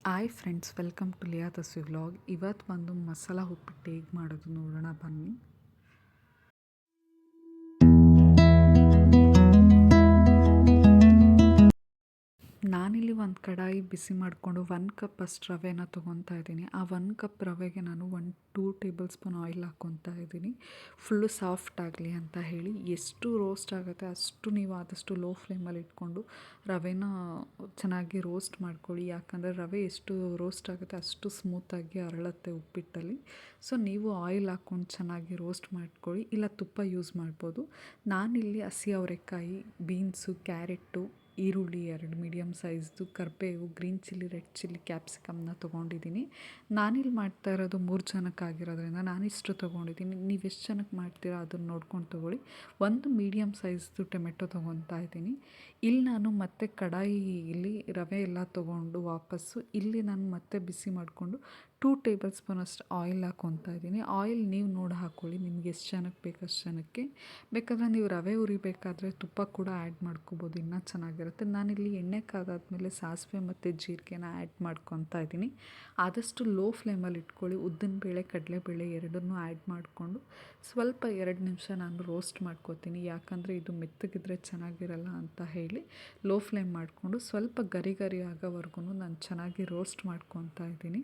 Hi friends, welcome to Liya Tasvi vlog. ಇವತ್ತು ಬಂದು ಮಸಾಲ ಉಪ್ಪಿಟ್ಟು ಹೇಗೆ ಮಾಡೋದು ನೋಡೋಣ ಬನ್ನಿ. ನಾನಿಲ್ಲಿ ಒಂದು ಕಡಾಯಿ ಬಿಸಿ ಮಾಡಿಕೊಂಡು 1 ಕಪ್ ಅಷ್ಟು ರವೆನ ತೊಗೊತಾ ಇದ್ದೀನಿ. ಆ 1 ಕಪ್ ರವೆಗೆ ನಾನು 2 ಟೇಬಲ್ ಸ್ಪೂನ್ ಆಯಿಲ್ ಹಾಕ್ಕೊತಾ ಇದ್ದೀನಿ. ಫುಲ್ಲು ಸಾಫ್ಟ್ ಆಗಲಿ ಅಂತ ಹೇಳಿ. ಎಷ್ಟು ರೋಸ್ಟ್ ಆಗುತ್ತೆ ಅಷ್ಟು ನೀವು ಆದಷ್ಟು ಲೋ ಫ್ಲೇಮಲ್ಲಿ ಇಟ್ಕೊಂಡು ರವೆನ ಚೆನ್ನಾಗಿ ರೋಸ್ಟ್ ಮಾಡ್ಕೊಳ್ಳಿ. ಯಾಕಂದರೆ ರವೆ ಎಷ್ಟು ರೋಸ್ಟ್ ಆಗುತ್ತೆ ಅಷ್ಟು ಸ್ಮೂತಾಗಿ ಅರಳುತ್ತೆ ಉಪ್ಪಿಟ್ಟಲ್ಲಿ. ಸೊ ನೀವು ಆಯಿಲ್ ಹಾಕ್ಕೊಂಡು ಚೆನ್ನಾಗಿ ರೋಸ್ಟ್ ಮಾಡ್ಕೊಳ್ಳಿ, ಇಲ್ಲ ತುಪ್ಪ ಯೂಸ್ ಮಾಡ್ಬೋದು. ನಾನಿಲ್ಲಿ ಹಸಿ ಅವರೆಕಾಯಿ, ಬೀನ್ಸು, ಕ್ಯಾರೆಟು, ಈರುಳ್ಳಿ 2 ಮೀಡಿಯಮ್ ಸೈಜ್ದು, ಕರಿಬೇವು, ಗ್ರೀನ್ ಚಿಲ್ಲಿ, ರೆಡ್ ಚಿಲ್ಲಿ, ಕ್ಯಾಪ್ಸಿಕಮ್ನ ತೊಗೊಂಡಿದ್ದೀನಿ. ನಾನಿಲ್ಲಿ ಮಾಡ್ತಾ ಇರೋದು 3 ಜನಕ್ಕಾಗಿರೋದ್ರಿಂದ ನಾನಿಷ್ಟು ತೊಗೊಂಡಿದ್ದೀನಿ. ನೀವು ಎಷ್ಟು ಜನಕ್ಕೆ ಮಾಡ್ತೀರಾ ಅದನ್ನು ನೋಡ್ಕೊಂಡು ತೊಗೊಳ್ಳಿ. 1 ಮೀಡಿಯಮ್ ಸೈಜ್ದು ಟೊಮೆಟೊ ತೊಗೊತಾ ಇದ್ದೀನಿ. ಇಲ್ಲಿ ನಾನು ಮತ್ತೆ ಕಡಾಯಿಲಿ ರವೆ ಎಲ್ಲ ತೊಗೊಂಡು ವಾಪಸ್ಸು ಇಲ್ಲಿ ನಾನು ಮತ್ತೆ ಬಿಸಿ ಮಾಡಿಕೊಂಡು 2 ಟೇಬಲ್ ಸ್ಪೂನಷ್ಟು ಆಯಿಲ್ ಹಾಕ್ಕೊತಾ ಇದ್ದೀನಿ. ಆಯಿಲ್ ನೀವು ನೋಡಿ ಹಾಕ್ಕೊಳ್ಳಿ, ನಿಮ್ಗೆ ಎಷ್ಟು ಜನಕ್ಕೆ ಬೇಕು ಅಷ್ಟು ಜನಕ್ಕೆ. ಬೇಕಾದರೆ ನೀವು ರವೆ ಹುರಿಬೇಕಾದ್ರೆ ತುಪ್ಪ ಕೂಡ ಆ್ಯಡ್ ಮಾಡ್ಕೋಬೋದು, ಇನ್ನೂ ಚೆನ್ನಾಗಿರುತ್ತೆ. ನಾನಿಲ್ಲಿ ಎಣ್ಣೆ ಕಾದಾದ್ಮೇಲೆ ಸಾಸಿವೆ ಮತ್ತು ಜೀರಿಗೆನ ಆ್ಯಡ್ ಮಾಡ್ಕೊತಾ ಇದ್ದೀನಿ. ಆದಷ್ಟು ಲೋ ಫ್ಲೇಮಲ್ಲಿ ಇಟ್ಕೊಳ್ಳಿ. ಉದ್ದಿನಬೇಳೆ, ಕಡಲೆಬೇಳೆ ಎರಡನ್ನೂ ಆ್ಯಡ್ ಮಾಡಿಕೊಂಡು ಸ್ವಲ್ಪ 2 ನಿಮಿಷ ನಾನು ರೋಸ್ಟ್ ಮಾಡ್ಕೋತೀನಿ. ಯಾಕಂದರೆ ಇದು ಮೆತ್ತಗಿದ್ರೆ ಚೆನ್ನಾಗಿರಲ್ಲ ಅಂತ ಹೇಳಿ ಲೋ ಫ್ಲೇಮ್ ಮಾಡಿಕೊಂಡು ಸ್ವಲ್ಪ ಗರಿ ಗರಿ ಆಗೋವರೆಗೂ ನಾನು ಚೆನ್ನಾಗಿ ರೋಸ್ಟ್ ಮಾಡ್ಕೊತಾ ಇದ್ದೀನಿ.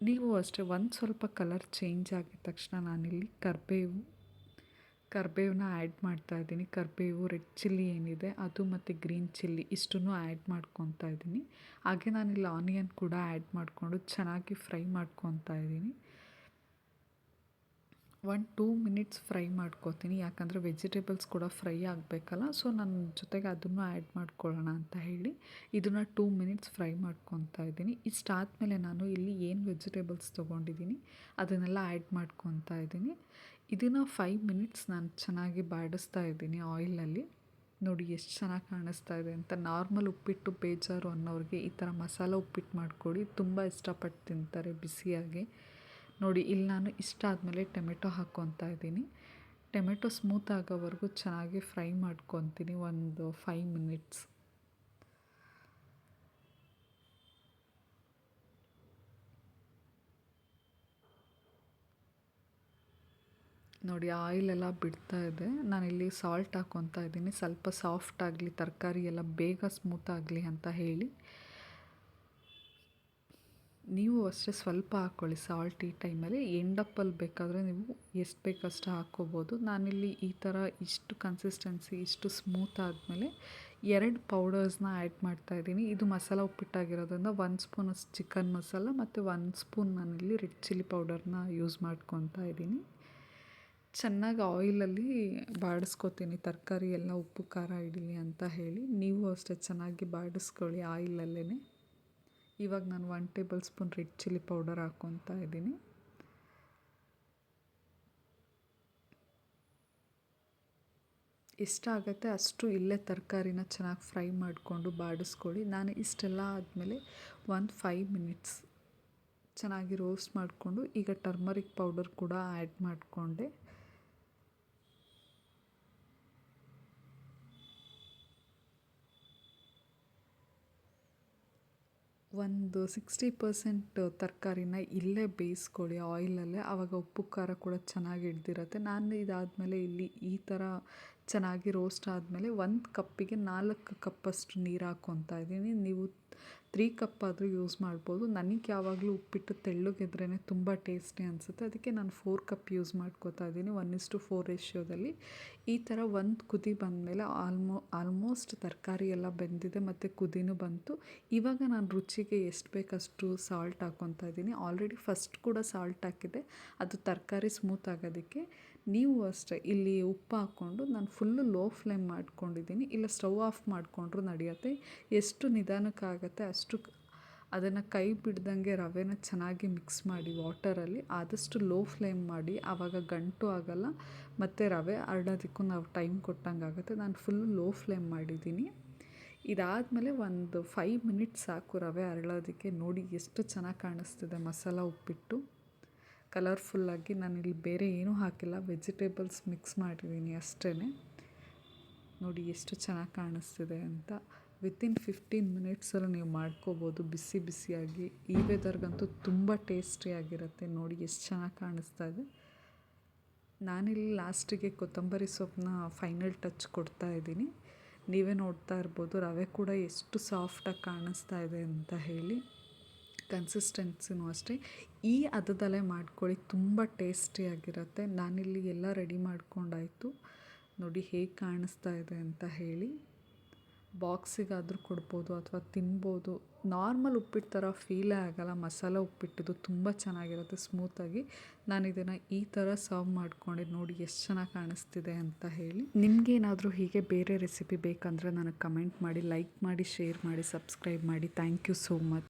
ನೀವು ಅಷ್ಟೇ ಒಂದು ಸ್ವಲ್ಪ ಕಲರ್ ಚೇಂಜ್ ಆಗಿದ ತಕ್ಷಣ ನಾನಿಲ್ಲಿ ಕರಿಬೇವನ್ನ ಆ್ಯಡ್ ಮಾಡ್ತಾ ಇದ್ದೀನಿ. ಕರಿಬೇವು, ರೆಡ್ ಚಿಲ್ಲಿ ಏನಿದೆ ಅದು ಮತ್ತು ಗ್ರೀನ್ ಚಿಲ್ಲಿ ಇಷ್ಟನ್ನು ಆ್ಯಡ್ ಮಾಡ್ಕೊತಾ ಇದ್ದೀನಿ. ಹಾಗೆ ನಾನಿಲ್ಲಿ ಆನಿಯನ್ ಕೂಡ ಆ್ಯಡ್ ಮಾಡಿಕೊಂಡು ಚೆನ್ನಾಗಿ ಫ್ರೈ ಮಾಡ್ಕೊತಾ ಇದ್ದೀನಿ. 2 ಮಿನಿಟ್ಸ್ ಫ್ರೈ ಮಾಡ್ಕೋತೀನಿ, ಯಾಕಂದರೆ ವೆಜಿಟೇಬಲ್ಸ್ ಕೂಡ ಫ್ರೈ ಆಗಬೇಕಲ್ಲ. ಸೊ ನನ್ನ ಜೊತೆಗೆ ಅದನ್ನು ಆ್ಯಡ್ ಮಾಡ್ಕೊಳ್ಳೋಣ ಅಂತ ಹೇಳಿ ಇದನ್ನು 2 ಮಿನಿಟ್ಸ್ ಫ್ರೈ ಮಾಡ್ಕೊತಾ ಇದ್ದೀನಿ. ಇಷ್ಟಾದಮೇಲೆ ನಾನು ಇಲ್ಲಿ ಏನು ವೆಜಿಟೇಬಲ್ಸ್ ತೊಗೊಂಡಿದ್ದೀನಿ ಅದನ್ನೆಲ್ಲ ಆ್ಯಡ್ ಮಾಡ್ಕೊತಾ ಇದ್ದೀನಿ. ಇದನ್ನು 5 ಮಿನಿಟ್ಸ್ ನಾನು ಚೆನ್ನಾಗಿ ಬಾಡಿಸ್ತಾ ಇದ್ದೀನಿ ಆಯಿಲಲ್ಲಿ. ನೋಡಿ ಎಷ್ಟು ಚೆನ್ನಾಗಿ ಕಾಣಿಸ್ತಾ ಇದೆ ಅಂತ. ನಾರ್ಮಲ್ ಉಪ್ಪಿಟ್ಟು ಬೇಜಾರು ಅನ್ನೋರಿಗೆ ಈ ಥರ ಮಸಾಲ ಉಪ್ಪಿಟ್ಟು ಮಾಡಿಕೊಡಿ, ತುಂಬ ಇಷ್ಟಪಟ್ಟು ತಿಂತಾರೆ ಬಿಸಿಯಾಗಿ. ನೋಡಿ ಇಲ್ಲಿ ನಾನು ಇಷ್ಟ ಆದಮೇಲೆ ಟೊಮೆಟೊ ಹಾಕ್ಕೊತಾ ಇದ್ದೀನಿ. ಟೊಮೆಟೊ ಸ್ಮೂತ್ ಆಗೋವರೆಗೂ ಚೆನ್ನಾಗಿ ಫ್ರೈ ಮಾಡ್ಕೊತೀನಿ ಒಂದು 5 ಮಿನಿಟ್ಸ್. ನೋಡಿ ಆಯಿಲೆಲ್ಲ ಬಿಡ್ತಾ ಇದೆ. ನಾನಿಲ್ಲಿ ಸಾಲ್ಟ್ ಹಾಕ್ಕೊತಾ ಇದ್ದೀನಿ, ಸ್ವಲ್ಪ ಸಾಫ್ಟ್ ಆಗಲಿ, ತರಕಾರಿ ಎಲ್ಲ ಬೇಗ ಸ್ಮೂತ್ ಆಗಲಿ ಅಂತ ಹೇಳಿ. ನೀವು ಅಷ್ಟೇ ಸ್ವಲ್ಪ ಹಾಕ್ಕೊಳ್ಳಿ ಸಾಲ್ಟ್ ಈ ಟೈಮಲ್ಲಿ. ಎಂಡಪ್ಪಲ್ಲಿ ಬೇಕಾದರೆ ನೀವು ಎಷ್ಟು ಬೇಕಷ್ಟು ಹಾಕ್ಕೋಬೋದು. ನಾನಿಲ್ಲಿ ಈ ಥರ ಇಷ್ಟು ಕನ್ಸಿಸ್ಟೆನ್ಸಿ ಇಷ್ಟು ಸ್ಮೂತ್ ಆದಮೇಲೆ 2 ಪೌಡರ್ಸ್ನ ಆ್ಯಡ್ ಮಾಡ್ತಾಯಿದ್ದೀನಿ. ಇದು ಮಸಾಲ ಉಪ್ಪಿಟ್ಟಾಗಿರೋದ್ರಿಂದ 1 ಸ್ಪೂನಷ್ಟು ಚಿಕನ್ ಮಸಾಲ ಮತ್ತು 1 ಸ್ಪೂನ್ ನಾನಿಲ್ಲಿ ರೆಡ್ ಚಿಲ್ಲಿ ಪೌಡರ್ನ ಯೂಸ್ ಮಾಡ್ಕೊತಾ ಇದ್ದೀನಿ. ಚೆನ್ನಾಗಿ ಆಯಿಲಲ್ಲಿ ಬಾಡಿಸ್ಕೊತೀನಿ, ತರಕಾರಿ ಎಲ್ಲ ಉಪ್ಪು ಖಾರ ಹಿಡೀಲಿ ಅಂತ ಹೇಳಿ. ನೀವು ಅಷ್ಟೇ ಚೆನ್ನಾಗಿ ಬಾಡಿಸ್ಕೊಳ್ಳಿ ಆಯಿಲಲ್ಲೇ. ಇವಾಗ ನಾನು 1 table spoon red chilli powder ಹಾಕ್ಕೊತಾ ಇದ್ದೀನಿ. ಎಷ್ಟಾಗುತ್ತೆ ಅಷ್ಟು ಇಲ್ಲೇ ತರಕಾರಿನ ಚೆನ್ನಾಗಿ ಫ್ರೈ ಮಾಡಿಕೊಂಡು ಬಾಡಿಸ್ಕೊಳ್ಳಿ. ನಾನು ಇಷ್ಟೆಲ್ಲ ಆದಮೇಲೆ 5 ಮಿನಿಟ್ಸ್ ಚೆನ್ನಾಗಿ ರೋಸ್ಟ್ ಮಾಡಿಕೊಂಡು ಈಗ ಟರ್ಮರಿಕ್ ಪೌಡರ್ ಕೂಡ ಆ್ಯಡ್ ಮಾಡಿಕೊಂಡೆ. ಒಂದು 60% ತರಕಾರಿನ ಇಲ್ಲೇ ಬೇಯಿಸ್ಕೊಳ್ಳಿ ಆಯಿಲಲ್ಲೇ, ಆವಾಗ ಉಪ್ಪು ಖಾರ ಕೂಡ ಚೆನ್ನಾಗಿ ಹಿಡ್ದಿರುತ್ತೆ. ನಾನು ಇದಾದಮೇಲೆ ಇಲ್ಲಿ ಈ ಥರ ಚೆನ್ನಾಗಿ ರೋಸ್ಟ್ ಆದಮೇಲೆ 1 ಕಪ್ಪಿಗೆ 4 ಕಪ್ಪಷ್ಟು ನೀರು ಹಾಕ್ಕೊತಾ ಇದ್ದೀನಿ. ನೀವು 3 ಕಪ್ ಆದರೂ ಯೂಸ್ ಮಾಡ್ಬೋದು. ನನಗೆ ಯಾವಾಗಲೂ ಉಪ್ಪಿಟ್ಟು ತೆಳ್ಳಗಿದ್ರೇ ತುಂಬ ಟೇಸ್ಟಿ ಅನಿಸುತ್ತೆ, ಅದಕ್ಕೆ ನಾನು 4 ಕಪ್ ಯೂಸ್ ಮಾಡ್ಕೋತಾ ಇದ್ದೀನಿ 1:4 ರೇಷ್ಯೋದಲ್ಲಿ. ಈ ಥರ ಒಂದು ಕುದಿ ಬಂದಮೇಲೆ ಆಲ್ಮೋಸ್ಟ್ ತರಕಾರಿ ಎಲ್ಲ ಬೆಂದಿದೆ ಮತ್ತು ಕುದಿನೂ ಬಂತು. ಇವಾಗ ನಾನು ರುಚಿಗೆ ಎಷ್ಟು ಬೇಕಷ್ಟು ಸಾಲ್ಟ್ ಹಾಕ್ಕೊತಾ ಇದ್ದೀನಿ. ಆಲ್ರೆಡಿ ಫಸ್ಟ್ ಕೂಡ ಸಾಲ್ಟ್ ಹಾಕಿದೆ, ಅದು ತರಕಾರಿ ಸ್ಮೂತ್ ಆಗೋದಕ್ಕೆ. ನೀವು ಅಷ್ಟೇ ಇಲ್ಲಿ ಉಪ್ಪು ಹಾಕ್ಕೊಂಡು ನಾನು ಫುಲ್ಲು ಲೋ ಫ್ಲೇಮ್ ಮಾಡ್ಕೊಂಡಿದ್ದೀನಿ. ಇಲ್ಲ ಸ್ಟವ್ ಆಫ್ ಮಾಡಿಕೊಂಡ್ರೂ ನಡೆಯುತ್ತೆ. ಎಷ್ಟು ನಿಧಾನಕ್ಕಾಗತ್ತೆ ಅಷ್ಟು ಅದನ್ನು ಕೈ ಬಿಡ್ದಂಗೆ ರವೆನ ಚೆನ್ನಾಗಿ ಮಿಕ್ಸ್ ಮಾಡಿ ವಾಟರಲ್ಲಿ. ಆದಷ್ಟು ಲೋ ಫ್ಲೇಮ್ ಮಾಡಿ, ಆವಾಗ ಗಂಟು ಆಗೋಲ್ಲ ಮತ್ತು ರವೆ ಹರಡೋದಕ್ಕೂ ನಾವು ಟೈಮ್ ಕೊಟ್ಟಂಗೆ ಆಗುತ್ತೆ. ನಾನು ಫುಲ್ಲು ಲೋ ಫ್ಲೇಮ್ ಮಾಡಿದ್ದೀನಿ. ಇದಾದಮೇಲೆ ಒಂದು 5 ಮಿನಿಟ್ಸ್ ಸಾಕು ರವೆ ಅರಳೋದಕ್ಕೆ. ನೋಡಿ ಎಷ್ಟು ಚೆನ್ನಾಗಿ ಕಾಣಿಸ್ತಿದೆ ಮಸಾಲ ಉಪ್ಪಿಟ್ಟು, ಕಲರ್ಫುಲ್ಲಾಗಿ. ನಾನಿಲ್ಲಿ ಬೇರೆ ಏನೂ ಹಾಕಿಲ್ಲ, ವೆಜಿಟೇಬಲ್ಸ್ ಮಿಕ್ಸ್ ಮಾಡಿದ್ದೀನಿ ಅಷ್ಟೇ. ನೋಡಿ ಎಷ್ಟು ಚೆನ್ನಾಗಿ ಕಾಣಿಸ್ತಿದೆ ಅಂತ. ವಿತಿನ್ 15 ಮಿನಿಟ್ಸಲ್ಲಿ ನೀವು ಮಾಡ್ಕೋಬೋದು ಬಿಸಿ ಬಿಸಿಯಾಗಿ. ಈ ವೆದರ್ಗಂತೂ ತುಂಬ ಟೇಸ್ಟಿಯಾಗಿರುತ್ತೆ. ನೋಡಿ ಎಷ್ಟು ಚೆನ್ನಾಗಿ ಕಾಣಿಸ್ತಾ ಇದೆ. ನಾನಿಲ್ಲಿ ಲಾಸ್ಟಿಗೆ ಕೊತ್ತಂಬರಿ ಸೊಪ್ಪನ್ನ ಫೈನಲ್ ಟಚ್ ಕೊಡ್ತಾ ಇದ್ದೀನಿ. ನೀವೇ ನೋಡ್ತಾ ಇರ್ಬೋದು ರವೆ ಕೂಡ ಎಷ್ಟು ಸಾಫ್ಟಾಗಿ ಕಾಣಿಸ್ತಾ ಇದೆ ಅಂತ ಹೇಳಿ. ಕನ್ಸಿಸ್ಟೆನ್ಸಿನೂ ಅಷ್ಟೇ ಈ ಹದದಲ್ಲೇ ಮಾಡ್ಕೊಳ್ಳಿ, ತುಂಬ ಟೇಸ್ಟಿಯಾಗಿರುತ್ತೆ. ನಾನಿಲ್ಲಿ ಎಲ್ಲ ರೆಡಿ ಮಾಡ್ಕೊಂಡಾಯಿತು. ನೋಡಿ ಹೇಗೆ ಕಾಣಿಸ್ತಾ ಇದೆ ಅಂತ ಹೇಳಿ. ಬಾಕ್ಸಿಗಾದರೂ ಕೊಡ್ಬೋದು ಅಥವಾ ತಿನ್ಬೋದು. ನಾರ್ಮಲ್ ಉಪ್ಪಿಟ್ಟು ಥರ ಫೀಲೇ ಆಗೋಲ್ಲ. ಮಸಾಲೆ ಉಪ್ಪಿಟ್ಟಿದ್ದು ತುಂಬ ಚೆನ್ನಾಗಿರುತ್ತೆ ಸ್ಮೂತಾಗಿ. ನಾನು ಇದನ್ನು ಈ ಥರ ಸರ್ವ್ ಮಾಡ್ಕೊಂಡಿದ್ದು ನೋಡಿ ಎಷ್ಟು ಚೆನ್ನಾಗಿ ಕಾಣಿಸ್ತಿದೆ ಅಂತ ಹೇಳಿ. ನಿಮಗೇನಾದರೂ ಹೀಗೆ ಬೇರೆ ರೆಸಿಪಿ ಬೇಕಂದರೆ ನನಗೆ ಕಮೆಂಟ್ ಮಾಡಿ, ಲೈಕ್ ಮಾಡಿ, ಶೇರ್ ಮಾಡಿ, ಸಬ್ಸ್ಕ್ರೈಬ್ ಮಾಡಿ. Thank you so much.